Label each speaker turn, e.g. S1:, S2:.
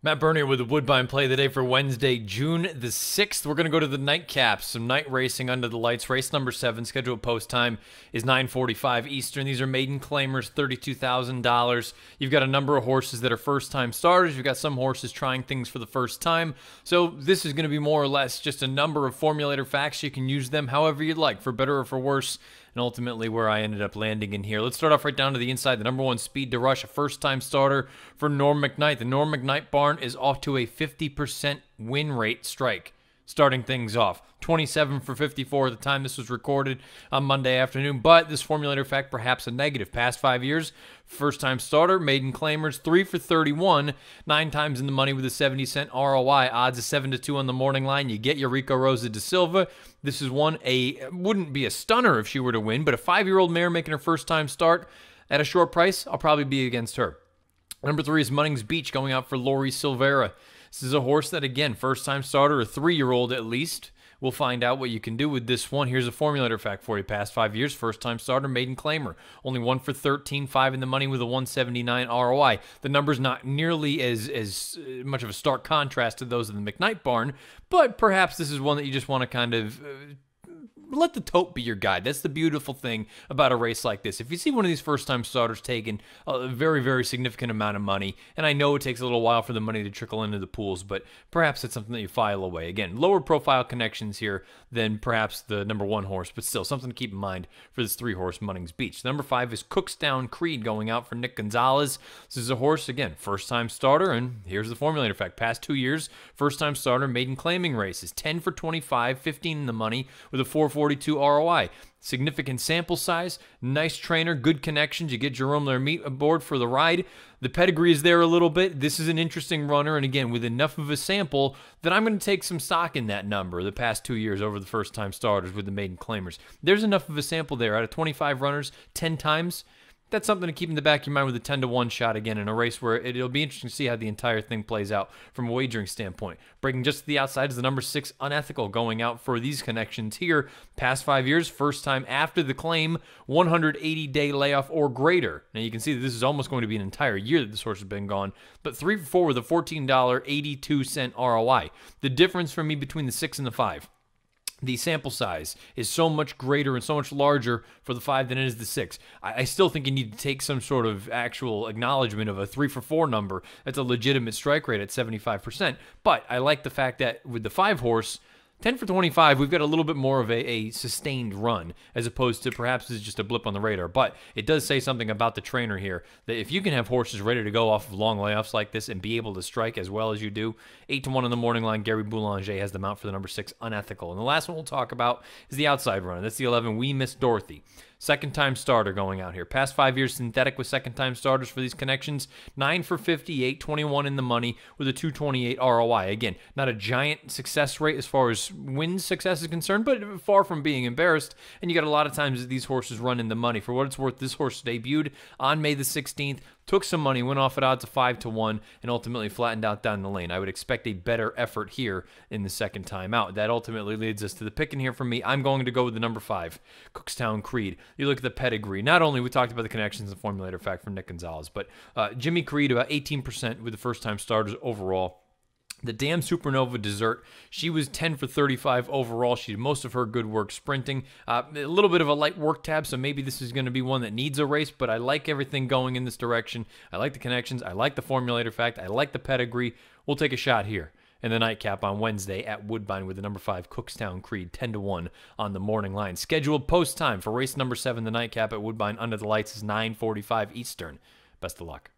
S1: Matt Bernier with the Woodbine play of the day for Wednesday, June the 6th. We're going to go to the nightcaps. Some night racing under the lights. Race number 7, scheduled post time is 9:45 Eastern. These are maiden claimers, $32,000. You've got a number of horses that are first-time starters. You've got some horses trying things for the first time. So this is going to be more or less just a number of formulator facts. You can use them however you'd like, for better or for worse. And ultimately where I ended up landing in here. Let's start off right down to the inside. The number 1, Speed to Rush, a first-time starter for Norm McKnight. The Norm McKnight barn is off to a 50% win rate strike, starting things off. 27 for 54 at the time this was recorded on Monday afternoon. But this formulator fact, perhaps a negative. Past 5 years, first-time starter, maiden claimers, 3 for 31, 9 times in the money with a 70-cent ROI. Odds of 7-2 on the morning line. You get Eurico Rosa da Silva. This is one, wouldn't be a stunner if she were to win, but a 5-year-old mare making her first-time start at a short price, I'll probably be against her. Number 3 is Munnings Beach, going out for Lori Silvera. This is a horse that, again, first-time starter, a 3-year-old at least. We'll find out what you can do with this one. Here's a formulator fact for you. Past 5 years, first-time starter, maiden claimer. Only 1 for 13, 5 in the money with a 179 ROI. The number's not nearly as much of a stark contrast to those in the McKnight barn, but perhaps this is one that you just want to kind of let the tote be your guide. That's the beautiful thing about a race like this. If you see one of these first-time starters taking a very, very significant amount of money, and I know it takes a little while for the money to trickle into the pools, but perhaps it's something that you file away. Again, lower profile connections here than perhaps the number 1 horse, but still something to keep in mind for this 3-horse Munnings Beach. Number 5 is Cookstown Creed, going out for Nick Gonzalez. This is a horse, again, first-time starter, and here's the formulator fact. Past 2 years, first-time starter, maiden claiming races. 10 for 25, 15 in the money with a 442 ROI. Significant sample size, nice trainer, good connections. You get Jerome Lermite aboard for the ride. The pedigree is there a little bit. This is an interesting runner, and again, with enough of a sample that I'm going to take some stock in that number the past 2 years over the first-time starters with the maiden claimers. There's enough of a sample there. Out of 25 runners, 10 times, that's something to keep in the back of your mind with a 10-1 shot again in a race where it'll be interesting to see how the entire thing plays out from a wagering standpoint. Breaking just to the outside is the number 6, Unethical, going out for these connections here. Past 5 years, first time after the claim, 180-day layoff or greater. Now you can see that this is almost going to be an entire year that this horse has been gone, but 3 for 4 with a $14.82 ROI. The difference for me between the 6 and the 5. The sample size is so much greater and so much larger for the 5 than it is the 6. I still think you need to take some sort of actual acknowledgement of a 3 for 4 number. That's a legitimate strike rate at 75%. But I like the fact that with the 5 horse, 10 for 25, we've got a little bit more of a sustained run, as opposed to perhaps this is just a blip on the radar. But it does say something about the trainer here, that if you can have horses ready to go off of long layoffs like this and be able to strike as well as you do, 8-1 on the morning line, Gary Boulanger has them out for the number 6, Unethical. And the last one we'll talk about is the outside runner. That's the 11, We Miss Dorothy. Second-time starter going out here. Past 5 years synthetic with second-time starters for these connections. 9 for 58, 21 in the money with a 228 ROI. Again, not a giant success rate as far as win success is concerned, but far from being embarrassed. And you got a lot of times that these horses run in the money. For what it's worth, this horse debuted on May the 16th, took some money, went off at odds of 5-1, and ultimately flattened out down the lane. I would expect a better effort here in the second time out. That ultimately leads us to the pick in here for me. I'm going to go with the number 5, Cookstown Creed. You look at the pedigree. Not only we talked about the connections and formulator fact from Nick Gonzalez, but Jimmy Creed, about 18% with the first-time starters overall. The Damn Supernova Dessert, she was 10 for 35 overall. She did most of her good work sprinting. A little bit of a light work tab, so maybe this is going to be one that needs a race, but I like everything going in this direction. I like the connections. I like the formulator fact. I like the pedigree. We'll take a shot here in the nightcap on Wednesday at Woodbine with the number 5, Cookstown Creed, 10-1 on the morning line. Scheduled post time for race number 7, the nightcap at Woodbine under the lights is 9:45 Eastern. Best of luck.